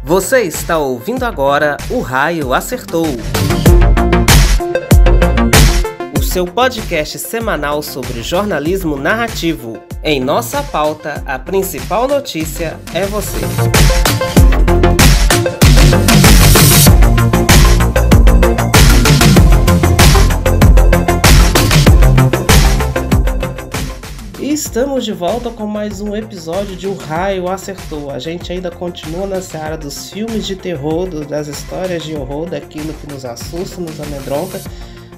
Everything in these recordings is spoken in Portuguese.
Você está ouvindo agora O Raio Acertou, o seu podcast semanal sobre jornalismo narrativo. Em nossa pauta, a principal notícia é você. Estamos de volta com mais um episódio de O Raio Acertou. A gente ainda continua na seara dos filmes de terror, das histórias de horror, daquilo que nos assusta, nos amedronta,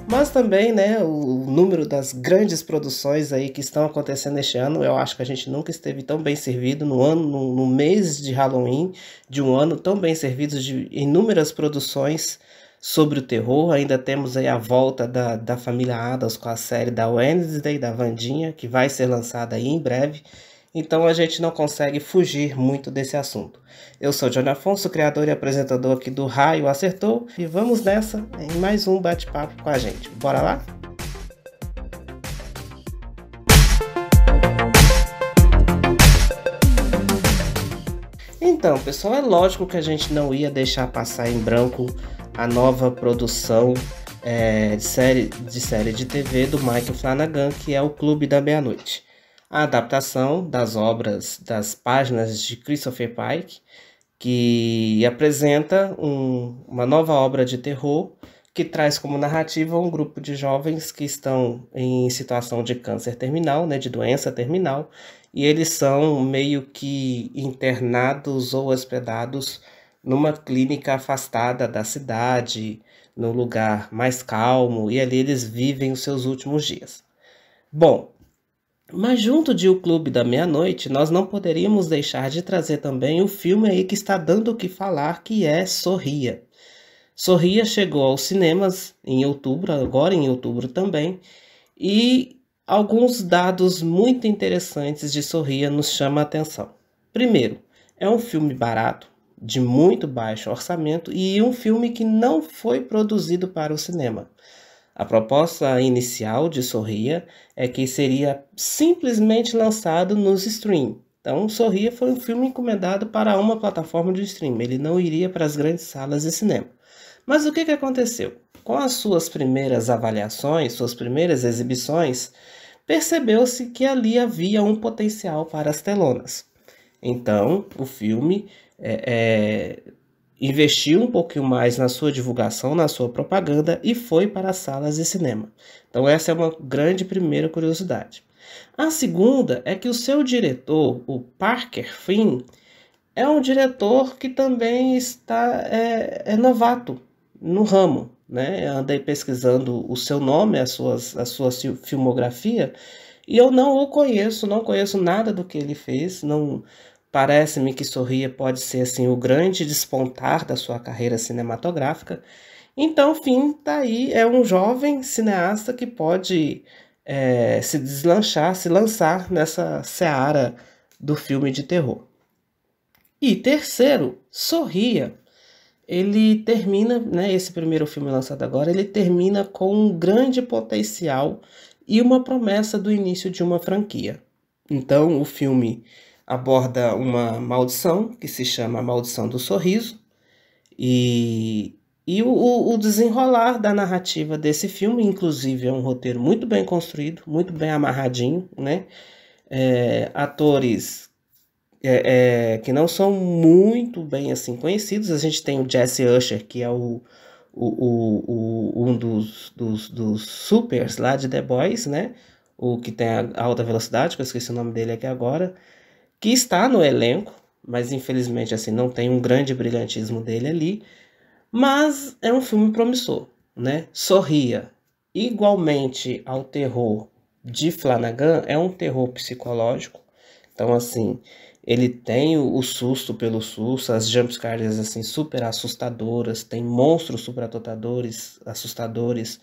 mas também, o número das grandes produções aí que estão acontecendo este ano. Eu acho que a gente nunca esteve tão bem servido no mês de Halloween, de um ano tão bem servido de inúmeras produções sobre o terror. Ainda temos aí a volta da família Addams com a série da Wednesday, da Wandinha, que vai ser lançada aí em breve. Então a gente não consegue fugir muito desse assunto. Eu sou Johnny Afonso, criador e apresentador aqui do Raio Acertou, e vamos nessa em mais um bate-papo com a gente. Bora lá? Então, pessoal, é lógico que a gente não ia deixar passar em branco a nova produção de série de TV do Mike Flanagan, que é o Clube da Meia-Noite. A adaptação das obras das páginas de Christopher Pike, que apresenta uma nova obra de terror que traz como narrativa um grupo de jovens que estão em situação de câncer terminal, de doença terminal, e eles são meio que internados ou hospedados numa clínica afastada da cidade, num lugar mais calmo, e ali eles vivem os seus últimos dias. Bom, mas junto de O Clube da Meia-Noite, nós não poderíamos deixar de trazer também o filme aí que está dando o que falar, que é Sorria. Sorria chegou aos cinemas em outubro, agora em outubro também, e alguns dados muito interessantes de Sorria nos chamam a atenção. Primeiro, é um filme barato, de muito baixo orçamento, e um filme que não foi produzido para o cinema. A proposta inicial de Sorria é que seria simplesmente lançado nos stream. Então, Sorria foi um filme encomendado para uma plataforma de stream. Ele não iria para as grandes salas de cinema. Mas o que aconteceu? Com as suas primeiras avaliações, suas primeiras exibições, percebeu-se que ali havia um potencial para as telonas. Então, o filme investiu um pouquinho mais na sua divulgação, na sua propaganda, e foi para as salas de cinema. Então essa é uma grande primeira curiosidade. A segunda é que o seu diretor, o Parker Finn, é um diretor que também é novato no ramo. Andei pesquisando o seu nome, a sua filmografia, e eu não o conheço, não conheço nada do que ele fez. Não parece-me que Sorria pode ser assim o grande despontar da sua carreira cinematográfica. Então, Finn tá aí, é um jovem cineasta que pode se lançar nessa seara do filme de terror. E terceiro, Sorria, ele termina, esse primeiro filme lançado agora, ele termina com um grande potencial e uma promessa do início de uma franquia. Então, o filme aborda uma maldição que se chama a Maldição do Sorriso, e o desenrolar da narrativa desse filme, inclusive, é um roteiro muito bem construído, muito bem amarradinho, atores que não são muito bem assim conhecidos. A gente tem o Jesse Usher, que é um dos supers lá de The Boys, o que tem a alta velocidade, que eu esqueci o nome dele aqui agora, que está no elenco, mas infelizmente assim não tem um grande brilhantismo dele ali, mas é um filme promissor, Sorria, igualmente ao terror de Flanagan, é um terror psicológico. Então assim, ele tem o susto pelo susto, as jumpscares assim super assustadoras, tem monstros super assustadores,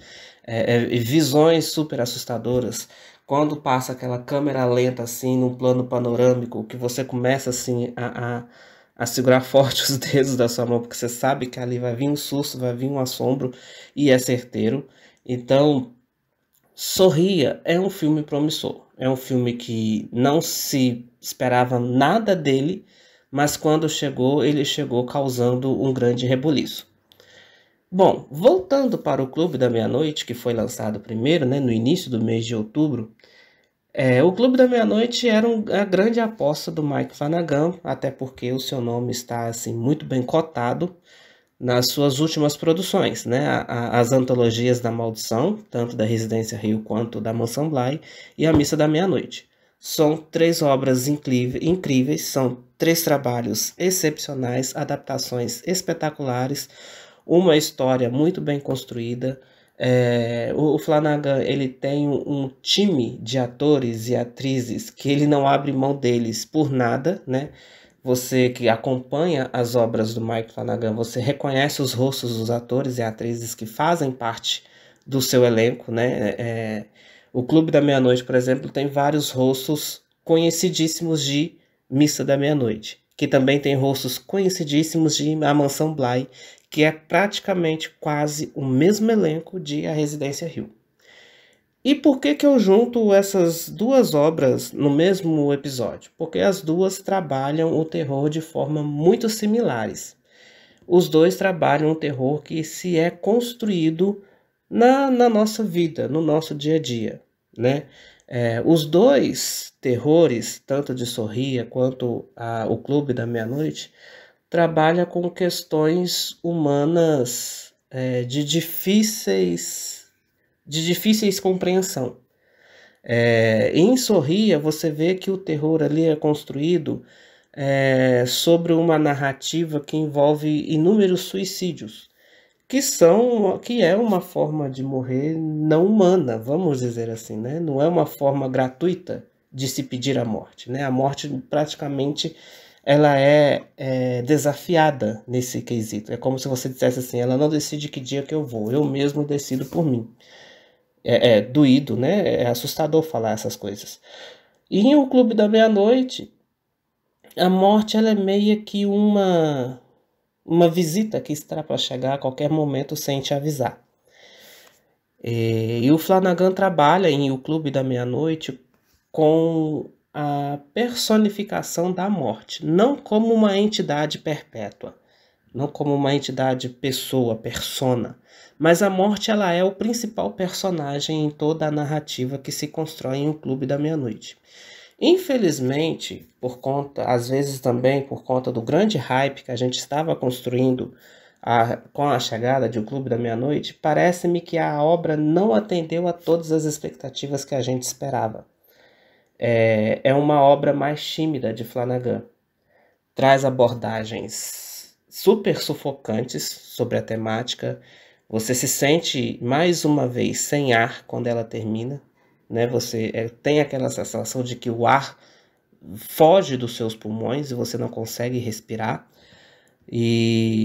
visões super assustadoras. Quando passa aquela câmera lenta assim, num plano panorâmico, que você começa assim a segurar forte os dedos da sua mão, porque você sabe que ali vai vir um susto, vai vir um assombro, e é certeiro. Então, Sorria é um filme promissor. É um filme que não se esperava nada dele, mas quando chegou, ele chegou causando um grande rebuliço. Bom, voltando para o Clube da Meia-Noite, que foi lançado primeiro, né, no início do mês de outubro, o Clube da Meia-Noite era a grande aposta do Mike Flanagan, até porque o seu nome está assim, muito bem cotado nas suas últimas produções, né? As antologias da Maldição, tanto da Residência Rio quanto da Mansão Bly, e a Missa da Meia-Noite. São 3 obras incríveis, são 3 trabalhos excepcionais, adaptações espetaculares, uma história muito bem construída. O Flanagan ele tem um time de atores e atrizes que ele não abre mão deles por nada, né? Você que acompanha as obras do Mike Flanagan, você reconhece os rostos dos atores e atrizes que fazem parte do seu elenco, né? O Clube da Meia-Noite, por exemplo, tem vários rostos conhecidíssimos de Missa da Meia-Noite, que também tem rostos conhecidíssimos de A Mansão Bly, que é praticamente quase o mesmo elenco de A Residência Rio. E por que eu junto essas 2 obras no mesmo episódio? Porque as 2 trabalham o terror de forma muito similares. Os 2 trabalham um terror que se é construído na nossa vida, no nosso dia a dia, né? Os 2 terrores, tanto de Sorria quanto o Clube da Meia-Noite, trabalha com questões humanas de difíceis compreensão. Em Sorria, você vê que o terror ali é construído sobre uma narrativa que envolve inúmeros suicídios, que é uma forma de morrer não humana, vamos dizer assim, né? Não é uma forma gratuita de se pedir a morte, né? A morte praticamente ela é desafiada nesse quesito. É como se você dissesse assim, ela não decide que dia que eu vou, eu mesmo decido por mim. É doído, né? É assustador falar essas coisas. E em O Clube da Meia-Noite, a morte ela é meio que uma visita que está para chegar a qualquer momento sem te avisar. E o Flanagan trabalha em O Clube da Meia-Noite com a personificação da morte, não como uma entidade perpétua, não como uma entidade pessoa, persona, mas a morte ela é o principal personagem em toda a narrativa que se constrói em O Clube da Meia-Noite. Infelizmente, às vezes também por conta do grande hype que a gente estava construindo com a chegada de O Clube da Meia-Noite, parece-me que a obra não atendeu a todas as expectativas que a gente esperava. É uma obra mais tímida de Flanagan. Traz abordagens super sufocantes sobre a temática. Você se sente mais uma vez sem ar quando ela termina, né? Você tem aquela sensação de que o ar foge dos seus pulmões e você não consegue respirar.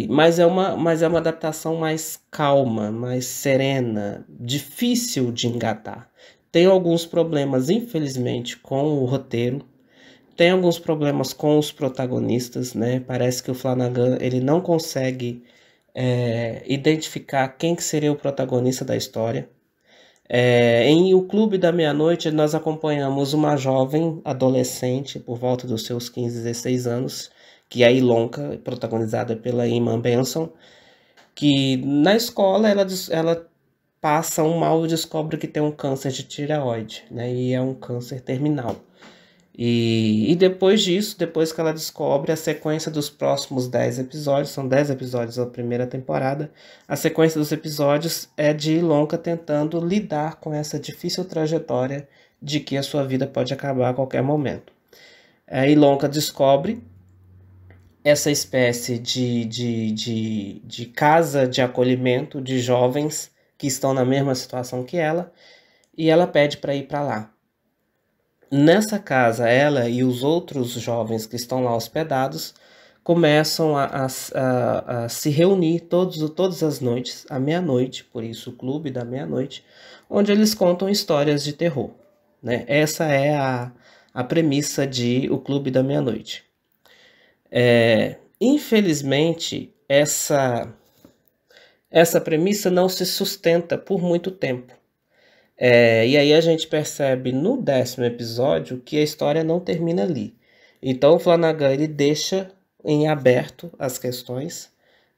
Mas é uma adaptação mais calma, mais serena, difícil de engatar. Tem alguns problemas, infelizmente, com o roteiro. Tem alguns problemas com os protagonistas, né? Parece que o Flanagan ele não consegue identificar quem que seria o protagonista da história. Em O Clube da Meia-Noite, nós acompanhamos uma jovem adolescente, por volta dos seus 15, 16 anos, que é a Ilonka, protagonizada pela Iman Benson, que na escola ela passa um mal e descobre que tem um câncer de tireoide, né? E é um câncer terminal. E depois disso, depois que ela descobre a sequência dos próximos 10 episódios, são 10 episódios da primeira temporada, a sequência dos episódios é de Ilonka tentando lidar com essa difícil trajetória de que a sua vida pode acabar a qualquer momento. A Ilonka descobre essa espécie de casa de acolhimento de jovens que estão na mesma situação que ela, e ela pede para ir para lá. Nessa casa, ela e os outros jovens que estão lá hospedados começam a se reunir todas as noites, à meia-noite, por isso o Clube da Meia-Noite, onde eles contam histórias de terror, né? Essa é a premissa de O Clube da Meia-Noite. Infelizmente, essa premissa não se sustenta por muito tempo. E aí a gente percebe no 10º episódio que a história não termina ali. Então o Flanagan ele deixa em aberto as questões.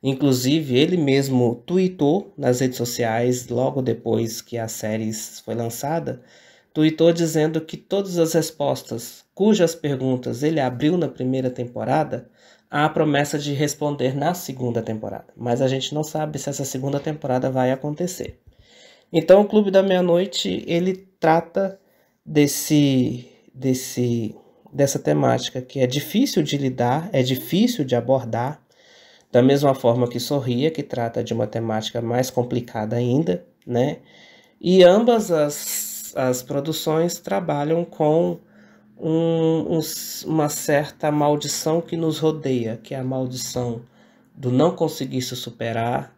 Inclusive, ele mesmo tweetou nas redes sociais, logo depois que a série foi lançada, tweetou dizendo que todas as respostas cujas perguntas ele abriu na primeira temporada, há a promessa de responder na segunda temporada. Mas a gente não sabe se essa segunda temporada vai acontecer. Então, o Clube da Meia-Noite, ele trata dessa temática que é difícil de lidar, é difícil de abordar, da mesma forma que Sorria, que trata de uma temática mais complicada ainda, né? E ambas as produções trabalham com uma certa maldição que nos rodeia, que é a maldição do não conseguir se superar,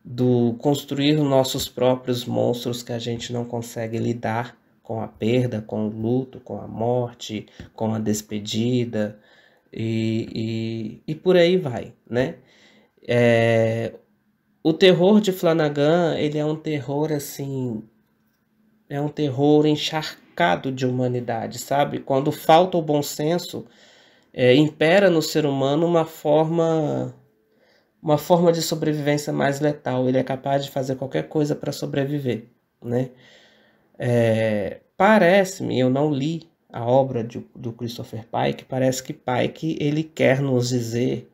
do construir nossos próprios monstros que a gente não consegue lidar com a perda, com o luto, com a morte, com a despedida e por aí vai, né? O terror de Flanagan, ele é um terror assim, é um terror encharcado de humanidade, sabe? Quando falta o bom senso, impera no ser humano uma forma de sobrevivência mais letal. Ele é capaz de fazer qualquer coisa para sobreviver, né? Parece-me, eu não li a obra do Christopher Pike, parece que Pike ele quer nos dizer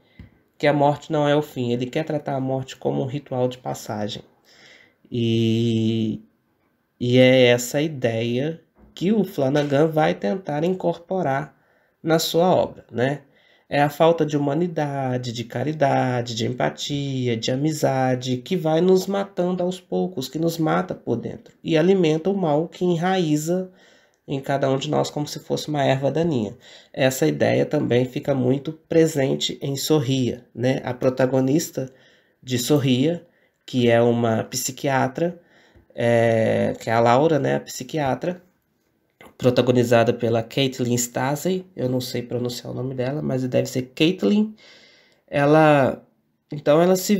que a morte não é o fim, ele quer tratar a morte como um ritual de passagem. E é essa ideia que o Flanagan vai tentar incorporar na sua obra, né? É a falta de humanidade, de caridade, de empatia, de amizade, que vai nos matando aos poucos, que nos mata por dentro e alimenta o mal que enraiza em cada um de nós como se fosse uma erva daninha. Essa ideia também fica muito presente em Sorria, né? A protagonista de Sorria, que é uma psiquiatra, que é a Laura, né? A psiquiatra, protagonizada pela Caitlin Stasey, eu não sei pronunciar o nome dela, mas deve ser Caitlin. Então ela se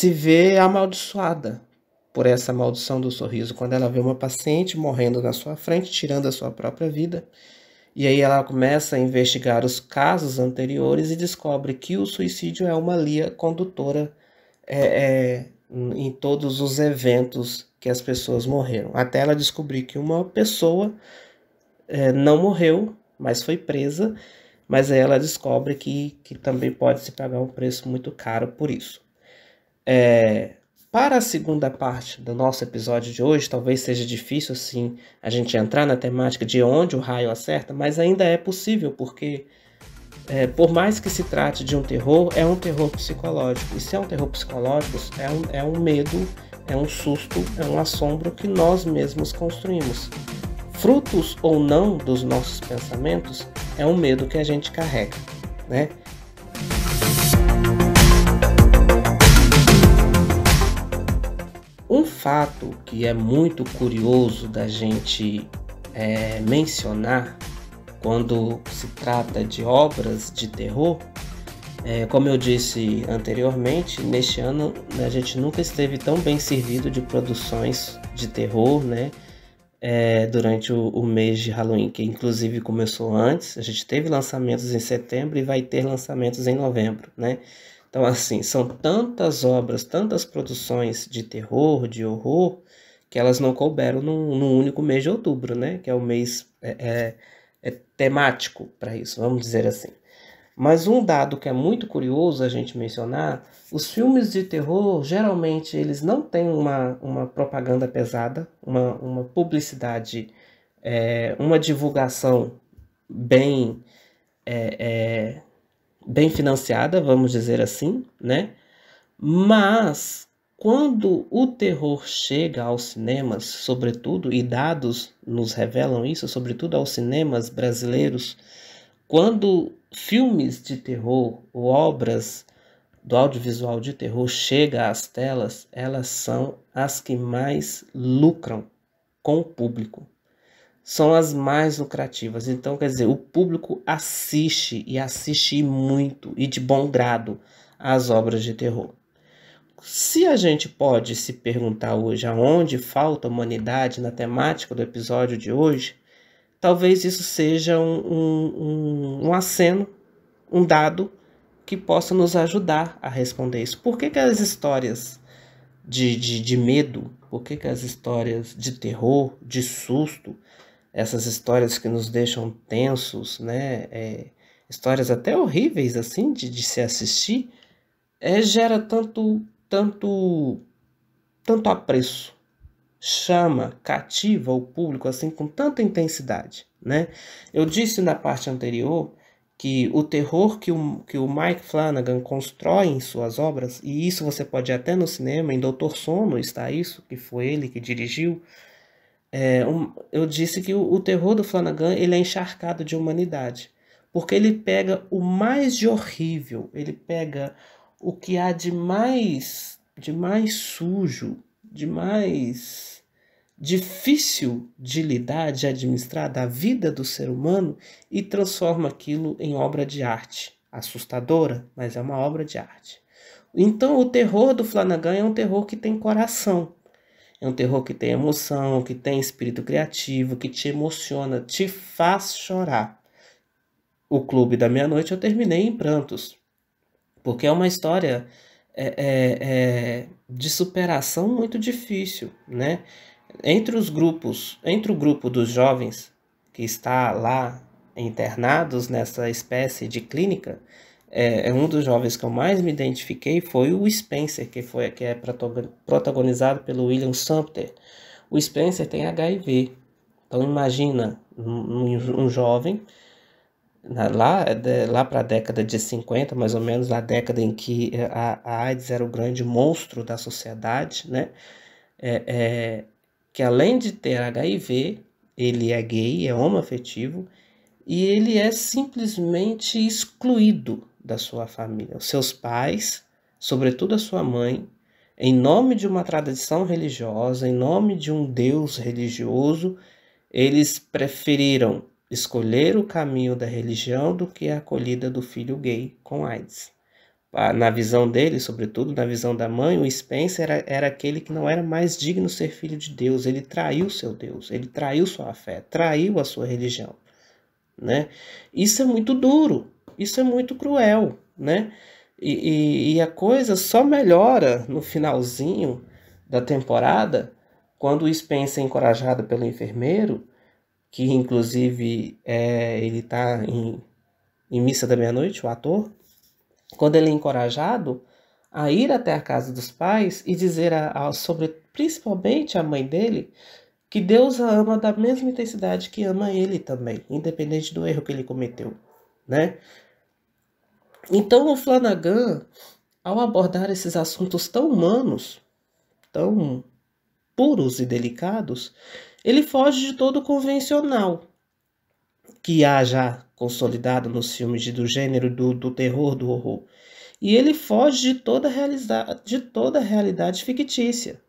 vê amaldiçoada por essa maldição do sorriso, quando ela vê uma paciente morrendo na sua frente, tirando a sua própria vida. E aí ela começa a investigar os casos anteriores e descobre que o suicídio é uma linha condutora em todos os eventos que as pessoas morreram. Até ela descobrir que uma pessoa não morreu, mas foi presa, mas aí ela descobre que também pode se pagar um preço muito caro por isso. Para a segunda parte do nosso episódio de hoje, talvez seja difícil assim a gente entrar na temática de onde o raio acerta, mas ainda é possível, porque por mais que se trate de um terror, é um terror psicológico. E se é um terror psicológico, é um medo, é um susto, é um assombro que nós mesmos construímos. Frutos ou não dos nossos pensamentos, é um medo que a gente carrega, né? Um fato que é muito curioso da gente mencionar quando se trata de obras de terror, como eu disse anteriormente, neste ano a gente nunca esteve tão bem servido de produções de terror, né? Durante o mês de Halloween, que inclusive começou antes. A gente teve lançamentos em setembro e vai ter lançamentos em novembro, né? Então, assim, são tantas obras, tantas produções de terror, de horror, que elas não couberam num único mês de outubro, né? Que é o mês temático para isso, vamos dizer assim. Mas um dado que é muito curioso a gente mencionar, os filmes de terror, geralmente, eles não têm uma propaganda pesada, uma publicidade, uma divulgação bem financiada, vamos dizer assim, né? Mas quando o terror chega aos cinemas, sobretudo, e dados nos revelam isso, sobretudo aos cinemas brasileiros, quando filmes de terror ou obras do audiovisual de terror chegam às telas, elas são as que mais lucram com o público. São as mais lucrativas. Então, quer dizer, o público assiste e assiste muito e de bom grado às obras de terror. Se a gente pode se perguntar hoje aonde falta humanidade na temática do episódio de hoje, talvez isso seja um aceno, um dado que possa nos ajudar a responder isso. Por que as histórias de medo, por que as histórias de terror, de susto, essas histórias que nos deixam tensos, né? Histórias até horríveis assim de se assistir, gera tanto apreço, chama, cativa o público assim com tanta intensidade, né? Eu disse na parte anterior que o terror que o Mike Flanagan constrói em suas obras, e isso você pode ir até no cinema, em Doutor Sono está isso, que foi ele que dirigiu, eu disse que o terror do Flanagan ele é encharcado de humanidade, porque ele pega o mais de horrível, ele pega o que há de mais sujo, de mais difícil de lidar, de administrar da vida do ser humano e transforma aquilo em obra de arte. Assustadora, mas é uma obra de arte. Então o terror do Flanagan é um terror que tem coração. É um terror que tem emoção, que tem espírito criativo, que te emociona, te faz chorar. O Clube da Meia-Noite eu terminei em prantos, porque é uma história de superação muito difícil, né? Entre o grupo dos jovens que está lá internados nessa espécie de clínica, um dos jovens que eu mais me identifiquei foi o Spencer, que é protagonizado pelo William Shatner. O Spencer tem HIV, então imagina um jovem lá para a década de 50, mais ou menos, a década em que a AIDS era o grande monstro da sociedade, né? Que além de ter HIV, ele é gay, é homoafetivo, e ele é simplesmente excluído da sua família. Os seus pais, sobretudo a sua mãe, em nome de uma tradição religiosa, em nome de um Deus religioso, eles preferiram escolher o caminho da religião do que a acolhida do filho gay com AIDS. Na visão dele, sobretudo na visão da mãe, o Spencer era aquele que não era mais digno de ser filho de Deus. Ele traiu seu Deus, ele traiu sua fé, traiu a sua religião, né? Isso é muito duro, isso é muito cruel, né? E a coisa só melhora no finalzinho da temporada, quando o Spencer é encorajado pelo enfermeiro, que inclusive ele está em Missa da Meia-Noite, o ator, quando ele é encorajado a ir até a casa dos pais e dizer sobre principalmente a mãe dele, que Deus a ama da mesma intensidade que ama ele também, independente do erro que ele cometeu, né? Então o Flanagan, ao abordar esses assuntos tão humanos, tão puros e delicados, ele foge de todo o convencional que há já consolidado nos filmes do gênero do terror, do horror. E ele foge de toda a realidade fictícia,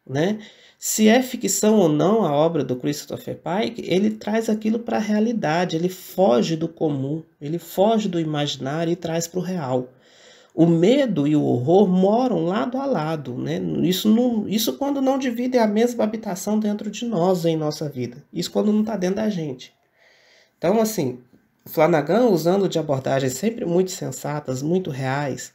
né? Se é ficção ou não a obra do Christopher Pike, ele traz aquilo para a realidade, ele foge do comum, ele foge do imaginário e traz para o real. O medo e o horror moram lado a lado, né? Isso quando não dividem a mesma habitação dentro de nós, em nossa vida. Isso quando não está dentro da gente. Então, assim, Flanagan, usando de abordagens sempre muito sensatas, muito reais,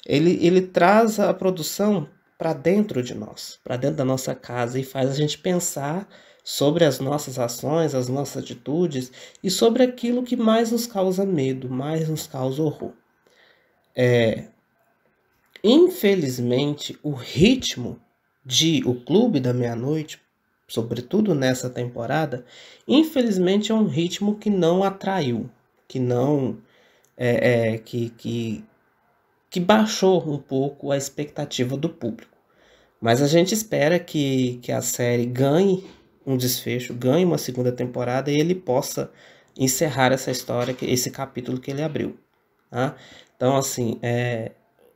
ele traz a produção para dentro de nós, para dentro da nossa casa, e faz a gente pensar sobre as nossas ações, as nossas atitudes e sobre aquilo que mais nos causa medo, mais nos causa horror. Infelizmente, o ritmo de O Clube da Meia-Noite, sobretudo nessa temporada, infelizmente é um ritmo que não atraiu, que não que baixou um pouco a expectativa do público. Mas a gente espera que a série ganhe um desfecho, ganhe uma segunda temporada e ele possa encerrar essa história, esse capítulo que ele abriu. Tá? Então, assim,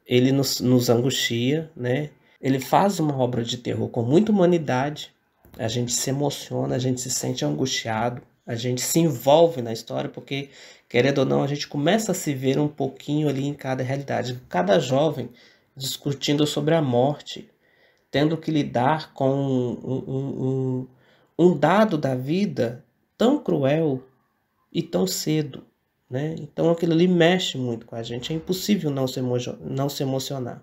ele nos angustia, né? Ele faz uma obra de terror com muita humanidade, a gente se emociona, a gente se sente angustiado, a gente se envolve na história, porque, querendo ou não, a gente começa a se ver um pouquinho ali em cada realidade. Cada jovem discutindo sobre a morte, tendo que lidar com um dado da vida tão cruel e tão cedo, né? Então aquilo ali mexe muito com a gente, é impossível não se emocionar,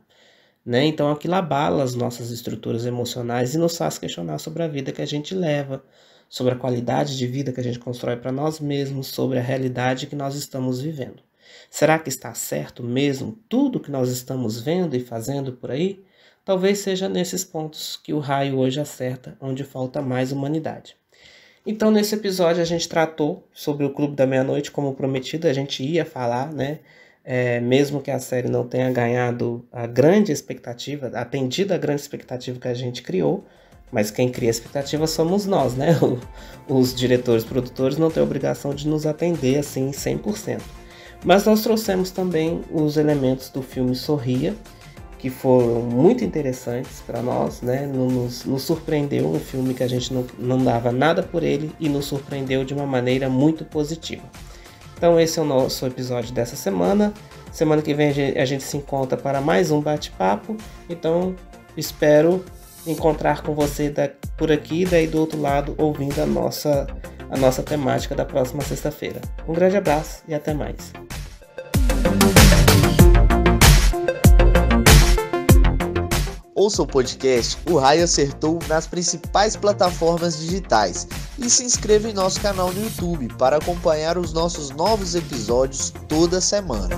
né? Então aquilo abala as nossas estruturas emocionais e nos faz questionar sobre a vida que a gente leva, sobre a qualidade de vida que a gente constrói para nós mesmos, sobre a realidade que nós estamos vivendo. Será que está certo mesmo tudo que nós estamos vendo e fazendo por aí? Talvez seja nesses pontos que o raio hoje acerta, onde falta mais humanidade. Então, nesse episódio, a gente tratou sobre o Clube da Meia-Noite, como prometido, a gente ia falar, né? Mesmo que a série não tenha ganhado a grande expectativa, atendido a grande expectativa que a gente criou, mas quem cria a expectativa somos nós, né? Os diretores, produtores não têm obrigação de nos atender assim 100%. Mas nós trouxemos também os elementos do filme Sorria, que foram muito interessantes para nós, né? Nos surpreendeu, um filme que a gente não dava nada por ele e nos surpreendeu de uma maneira muito positiva. Então esse é o nosso episódio dessa semana. Semana que vem a gente se encontra para mais um bate-papo. Então espero encontrar com você por aqui e daí do outro lado ouvindo a nossa temática da próxima sexta-feira. Um grande abraço e até mais. Ouça o podcast O Raio Acertou nas principais plataformas digitais e se inscreva em nosso canal no YouTube para acompanhar os nossos novos episódios toda semana.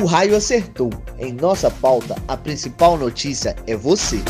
O Raio Acertou. Em nossa pauta, a principal notícia é você.